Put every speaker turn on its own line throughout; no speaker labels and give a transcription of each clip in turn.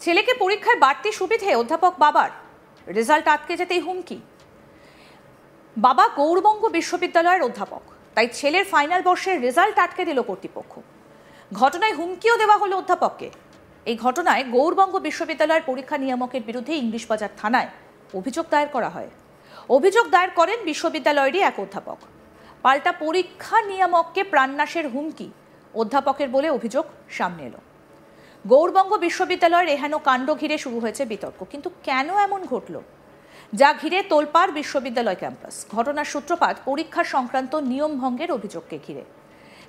ছেলেকে পরীক্ষায় বাড়তি সুবিধে অধ্যাপক বাবার, রেজাল্ট আটকে যেতেই হুমকি। বাবা গৌড়বঙ্গ বিশ্ববিদ্যালয়ের অধ্যাপক, তাই ছেলের ফাইনাল বর্ষের রেজাল্ট আটকে দিল কর্তৃপক্ষ। ঘটনায় হুমকিও দেওয়া হলো অধ্যাপককে। এই ঘটনায় গৌড়বঙ্গ বিশ্ববিদ্যালয়ের পরীক্ষা নিয়ামকের বিরুদ্ধে ইংলিশবাজার থানায় অভিযোগ দায়ের করা হয়। অভিযোগ দায়ের করেন বিশ্ববিদ্যালয়েরই এক অধ্যাপক। পাল্টা পরীক্ষা নিয়ামককে প্রাণনাশের হুমকি অধ্যাপকের বলে অভিযোগ সামনে এলো। গৌড়বঙ্গ বিশ্ববিদ্যালয়ের এহেন কাণ্ড ঘিরে শুরু হয়েছে বিতর্ক। কিন্তু কেন এমন ঘটল, যা ঘিরে তোলপাড় বিশ্ববিদ্যালয় ক্যাম্পাস? ঘটনার সূত্রপাত পরীক্ষা সংক্রান্ত নিয়ম ভঙ্গের অভিযোগকে ঘিরে।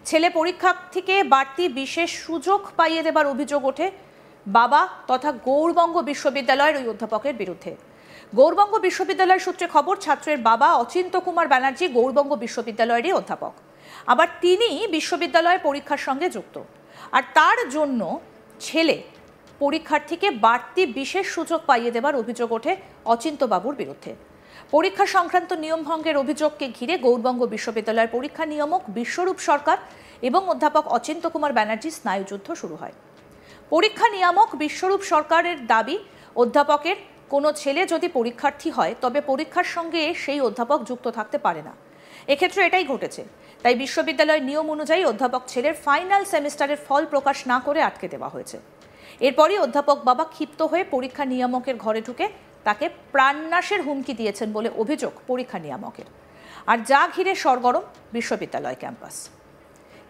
ছেলে পরীক্ষার্থীকে বাড়তি বিশেষ সুযোগ পাইয়ে দেবার অভিযোগ ওঠে বাবা তথা গৌড়বঙ্গ বিশ্ববিদ্যালয়ের ওই অধ্যাপকের বিরুদ্ধে। গৌড়বঙ্গ বিশ্ববিদ্যালয়ের সূত্রে খবর, ছাত্রের বাবা অচিন্ত কুমার ব্যানার্জি গৌড়বঙ্গ বিশ্ববিদ্যালয়েরই অধ্যাপক। আবার তিনি বিশ্ববিদ্যালয়ের পরীক্ষার সঙ্গে যুক্ত, আর তার জন্য ছেলে পরীক্ষার্থীকে বাড়তি বিশেষ সুযোগ পাইয়ে দেবার অভিযোগ ওঠে অচিন্তবাবুর বিরুদ্ধে। পরীক্ষা সংক্রান্ত নিয়ম ভঙ্গের অভিযোগকে ঘিরে গৌড়বঙ্গ বিশ্ববিদ্যালয়ের পরীক্ষা নিয়ামক বিশ্বরূপ সরকার এবং অধ্যাপক অচিন্ত কুমার ব্যানার্জি স্নায়ুযুদ্ধ শুরু হয়। পরীক্ষা নিয়ামক বিশ্বরূপ সরকারের দাবি, অধ্যাপকের কোনো ছেলে যদি পরীক্ষার্থী হয় তবে পরীক্ষার সঙ্গে সেই অধ্যাপক যুক্ত থাকতে পারে না। এক্ষেত্রে এটাই ঘটেছে, তাই বিশ্ববিদ্যালয়ের নিয়ম অনুযায়ী অধ্যাপক ছেলের ফাইনাল সেমিস্টারের ফল প্রকাশ না করে আটকে দেওয়া হয়েছে। এরপরই অধ্যাপক বাবা ক্ষিপ্ত হয়ে পরীক্ষা নিয়ামকের ঘরে ঢুকে তাকে প্রাণনাশের হুমকি দিয়েছেন বলে অভিযোগ পরীক্ষা নিয়ামকের। আর যা ঘিরে সরগরম বিশ্ববিদ্যালয় ক্যাম্পাস।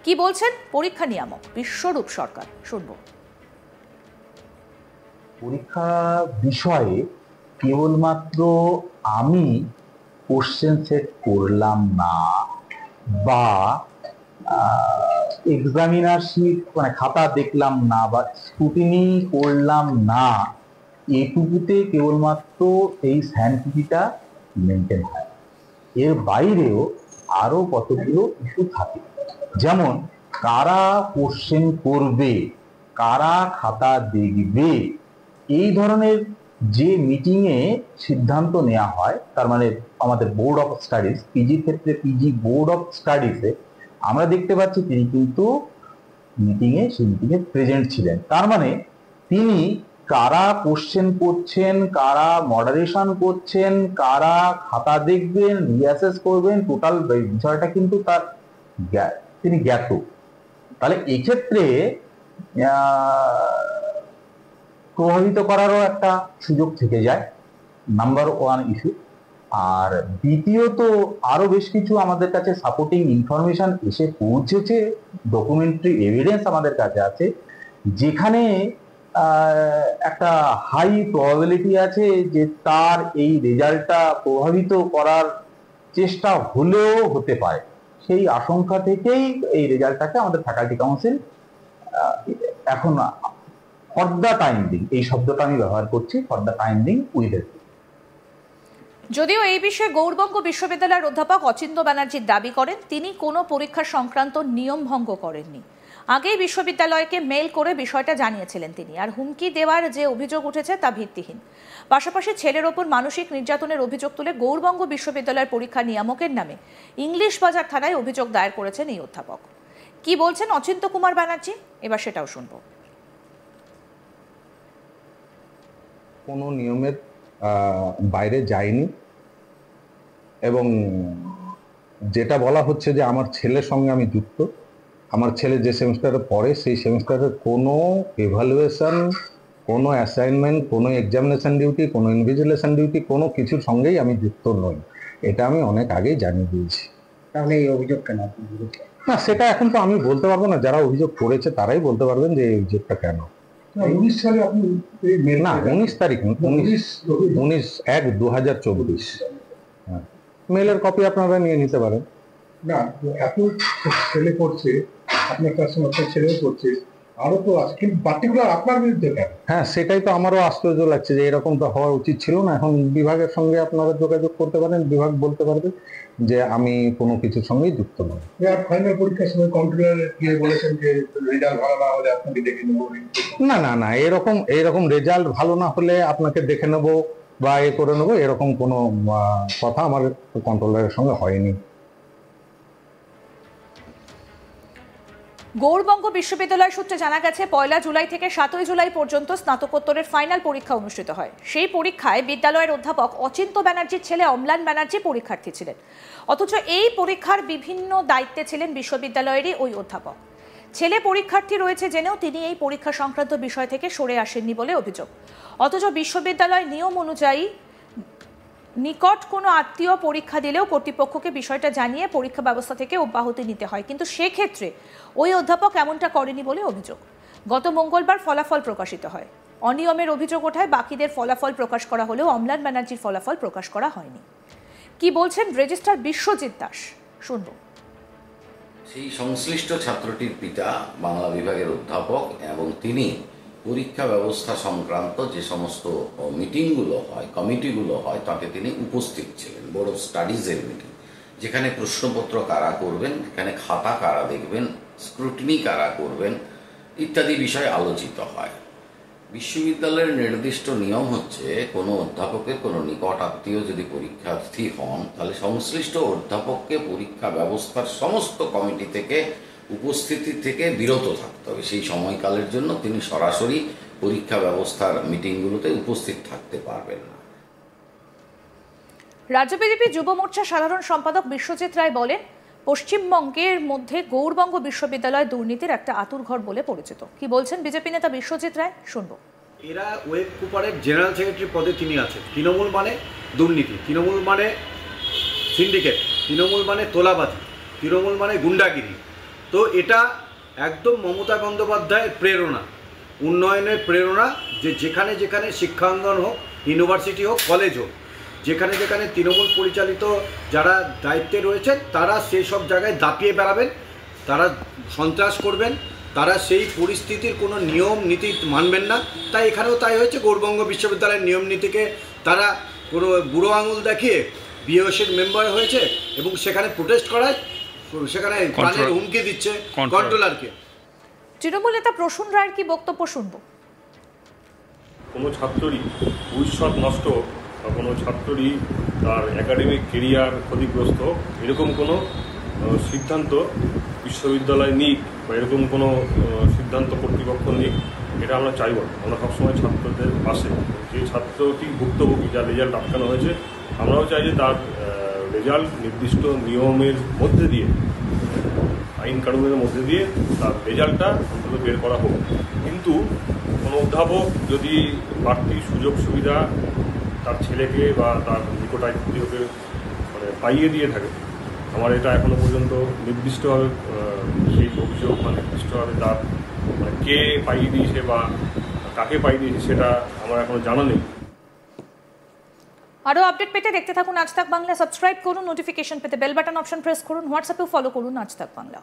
কি বলছেন পরীক্ষা নিয়ামক বিশ্বরূপ সরকার, শুনব।
পরীক্ষা বিষয়ে কেবলমাত্র আমি কোশ্চেন সেট করলাম না বা এক্সামিনারশিপ মানে খাতা দেখলাম না বা স্ক্রুটিনি করলাম না, এটুকুতে কেবলমাত্র এই স্যান্টিটিটা মেনটেন হয়। এর বাইরেও আরো কতগুলো ইস্যু থাকে, যেমন কারা কোশ্চেন করবে, কারা খাতা দেখবে, এই ধরনের যে মিটিংয়ে সিদ্ধান্ত নেওয়া হয়। তার মানে আমাদের বোর্ড অফ স্টাডিজ, পিজির ক্ষেত্রে পিজি বোর্ড অফ স্টাডিজে আমরা দেখতে পাচ্ছি তিনি কিন্তু সেই মিটিংয়ে প্রেজেন্ট ছিলেন। তার মানে তিনি কারা কোশ্চেন করছেন, কারা মডারেশন করছেন, কারা খাতা দেখবেন, রিঅ্যাসেস করবেন, টোটাল বিষয়টা কিন্তু তিনি জ্ঞাত। তাহলে এক্ষেত্রে প্রভাবিত করারও একটা সুযোগ থেকে যায়, নাম্বার ওয়ান ইস্যু। আর দ্বিতীয়ত আরো বেশ কিছু আমাদের কাছে সাপোর্টিং ইনফরমেশন এসে পৌঁছেছে, ডকুমেন্টারি এভিডেন্স আমাদের কাছে আছে, যেখানে একটা হাই প্রবাবিলিটি আছে যে তার এই রেজাল্টটা প্রভাবিত করার চেষ্টা হলেও হতে পারে। সেই আশঙ্কা থেকেই এই রেজাল্টটাকে আমাদের ফ্যাকাল্টি কাউন্সিল এখন ফর দ্য টাইম বিং, এই শব্দটা আমি ব্যবহার করছি, for the time being with.
যদিও এই বিষয়ে গৌড়বঙ্গ বিশ্ববিদ্যালয়ের অধ্যাপক অচিন্ত ব্যানার্জি দাবি করেন তিনি কোনো পরীক্ষা সংক্রান্ত নিয়ম ভঙ্গ করেননি। আগেই বিশ্ববিদ্যালয়কে মেল করে বিষয়টা জানিয়েছিলেন তিনি। আর হুমকি দেওয়ার যে অভিযোগ উঠেছে তা ভিত্তিহীন। পাশাপাশি ছেলের ওপর মানসিক নির্যাতনের অভিযোগ তুলে গৌড়বঙ্গ বিশ্ববিদ্যালয়ের পরীক্ষা নিয়ামকের নামে ইংলিশবাজার থানায় অভিযোগ দায়ের করেছেন এই অধ্যাপক। কি বলছেন অচিন্ত কুমার ব্যানার্জি, এবার সেটাও শুনব।
কোনো নিয়মের বাইরে যায়নি এবং যেটা বলা হচ্ছে যে আমার ছেলের সঙ্গে আমি যুক্ত, আমার ছেলে যে সেমিস্টারে পড়ে সেই সেমিস্টারের কোনো এভালুয়েশন, কোনো অ্যাসাইনমেন্ট, কোনো এক্সামিনেশন ডিউটি, কোনো ইনভিজিলেশন ডিউটি, কোনো কিছুর সঙ্গেই আমি যুক্ত নই। এটা আমি অনেক আগেই জানিয়ে দিয়েছি।
তাহলে এই অভিযোগ কেন?
না, সেটা এখন তো আমি বলতে পারবো না, যারা অভিযোগ করেছে তারাই বলতে পারবেন যে এই অভিযোগটা কেন।
19 সালে আপনি
না, 19 তারিখ 19/1/2024 মেলের কপি আপনারা নিয়ে নিতে পারেন।
না, এত ছেলে করছে, আপনার কাছে আপনার ছেলেও করছে, আরো তো আছে, কিন্তু পার্টিকুলার আপনার বিরুদ্ধে কেন?
হ্যাঁ, সেটাই তো আমারও আশ্চর্য লাগছে যে এরকম তো হওয়া উচিত ছিল না। এখন বিভাগের সঙ্গে আপনারা যোগাযোগ করতে পারেন, বিভাগ বলতে পারবে যে আমি কোনো কিছুর সঙ্গেই যুক্ত নই।
ফাইনাল পরীক্ষার সময় কন্ট্রোলার গিয়ে বলেছেন যে রেজাল্ট ভালো না হলে আপনাকে দেখে নেবো।
না না না, এরকম রেজাল্ট ভালো না হলে আপনাকে দেখে নেবো বা এ করে নেবো, এরকম কোনো কথা আমার কন্ট্রোলারের সঙ্গে হয়নি।
গৌড়বঙ্গ বিশ্ববিদ্যালয় সূত্রে জানা গেছে 1 জুলাই থেকে 7 জুলাই পর্যন্ত স্নাতকোত্তরের ফাইনাল পরীক্ষা অনুষ্ঠিত হয়। সেই পরীক্ষায় বিদ্যালয়ের অধ্যাপক অচিন্ত ব্যানার্জির ছেলে অম্লান ব্যানার্জি পরীক্ষার্থী ছিলেন। অথচ এই পরীক্ষার বিভিন্ন দায়িত্বে ছিলেন বিশ্ববিদ্যালয়েরই ওই অধ্যাপক। ছেলে পরীক্ষার্থী রয়েছে জেনেও তিনি এই পরীক্ষা সংক্রান্ত বিষয় থেকে সরে আসেননি বলে অভিযোগ। অথচ বিশ্ববিদ্যালয় নিয়ম অনুযায়ী নিকট কোনো আত্মীয় পরীক্ষা দিলেও কর্তৃপক্ষকে বিষয়টা জানিয়ে পরীক্ষা ব্যবস্থা থেকে অব্যাহতি নিতে হয়, কিন্তু সেক্ষেত্রে ওই অধ্যাপক এমনটা করেনি বলে অভিযোগ। গত মঙ্গলবার ফলাফল প্রকাশিত হয়। অনিয়মের অভিযোগ ওঠায় বাকিদের ফলাফল প্রকাশ করা হলেও অম্লান ব্যানার্জির ফলাফল প্রকাশ করা হয়নি। কি বলছেন রেজিস্ট্রার বিশ্বজিৎ দাস, শুনব।
সেই সংশ্লিষ্ট ছাত্রটির পিতা বাংলা বিভাগের অধ্যাপক এবং তিনি পরীক্ষা ব্যবস্থা সংক্রান্ত যে সমস্ত মিটিংগুলো হয়, কমিটিগুলো হয়, তাতে তিনি উপস্থিত ছিলেন। বোর্ড অফ স্টাডিজের মিটিং, যেখানে প্রশ্নপত্র কারা করবেন, যেখানে খাতা কারা দেখবেন, স্ক্রুটিনি কারা করবেন ইত্যাদি বিষয় আলোচিত হয়। বিশ্ববিদ্যালয়ের নির্দিষ্ট নিয়ম হচ্ছে কোনো অধ্যাপকের কোনো নিকট আত্মীয় যদি পরীক্ষার্থী হন, তাহলে সংশ্লিষ্ট অধ্যাপককে পরীক্ষা ব্যবস্থার সমস্ত কমিটি থেকে উপস্থিতি থেকে বিরত থাকতে হবে। সেই সময়কালের জন্য তিনি সরাসরি পরীক্ষা ব্যবস্থার মিটিংগুলোতে উপস্থিত থাকতে পারবেন না।
রাজ্য বিজেপি যুব মোর্চা সাধারণ সম্পাদক বিশ্বজিৎ রায় বলেন, পশ্চিমবঙ্গের মধ্যে গৌড়বঙ্গ বিশ্ববিদ্যালয় দুর্নীতির একটা আতুরঘর বলে পরিচিত। কি বলছেন বিজেপি নেতা বিশ্বজিৎ রায়, শুনব।
এরা ওয়েব কুপারের জেনারেল সেক্রেটারি পদে তিনি আছেন। তৃণমূল মানে দুর্নীতি, তৃণমূল মানে সিন্ডিকেট, তৃণমূল মানে তোলাবাজি, তৃণমূল মানে গুন্ডাগিরি। তো এটা একদম মমতা বন্দ্যোপাধ্যায়ের প্রেরণা, উন্নয়নের প্রেরণা, যে যেখানে যেখানে শিক্ষাঙ্গন হোক, ইউনিভার্সিটি হোক, কলেজ হোক, যেখানে যেখানে তৃণমূল পরিচালিত যারা দায়িত্বে রয়েছেন তারা সেই সব জায়গায় দাপিয়ে বেড়াবেন, তারা সন্ত্রাস করবেন, তারা সেই পরিস্থিতির কোনো নিয়ম নীতি মানবেন না। তাই এখানেও তাই হয়েছে। গৌড়বঙ্গ বিশ্ববিদ্যালয়ের নিয়ম নীতিকে তারা কোনো বুড়ো আঙুল দেখিয়ে বিএসির মেম্বার হয়েছে এবং সেখানে প্রোটেস্ট করায়, সেখানে প্রাণের হুমকি দিচ্ছে কন্ট্রোলারকে।
তৃণমূল নেতা প্রসূন রায়ের কি বক্তব্য, শুনব।
কোনো ছাত্রই ভবিষ্যৎ নষ্ট বা কোনো ছাত্রই তার একাডেমিক কেরিয়ার ক্ষতিগ্রস্ত এরকম কোনো সিদ্ধান্ত বিশ্ববিদ্যালয় নিক বা এরকম কোনো সিদ্ধান্ত কর্তৃপক্ষ নিক, এটা আমরা চাইব না। আমরা সবসময় ছাত্রদের পাশে, যে ছাত্রটি ভুক্তভোগী, যার রেজাল্ট আটকানো হয়েছে, আমরাও চাই যে তার রেজাল্ট নির্দিষ্ট নিয়মের মধ্যে দিয়ে, আইন কানুনের মধ্যে দিয়ে তার রেজাল্টটা অন্তত বের করা হোক। কিন্তু কোনো অধ্যাপক যদি বাড়তি সুযোগ সুবিধা তার ছেলেকে বা তার নিকটাত্মীয়কে মানে পাইয়ে দিয়ে থাকে, আমার এটা এখনো পর্যন্ত নির্দিষ্টভাবে সেই অভিযোগ বা নির্দিষ্টভাবে তার মানে কে পাইয়ে দিয়েছে বা কাকে পাইয়ে দিয়েছে সেটা আমার এখনো জানা নেই।
আরও আপডেট পেতে দেখতে থাকুন আজ তাক বাংলা। সাবস্ক্রাইব করুন, নোটিফিকেশন পেতে বেল বাটন অপশন প্রেস করুন, হোয়াটসঅ্যাপেও ফলো করুন আজ তাক বাংলা।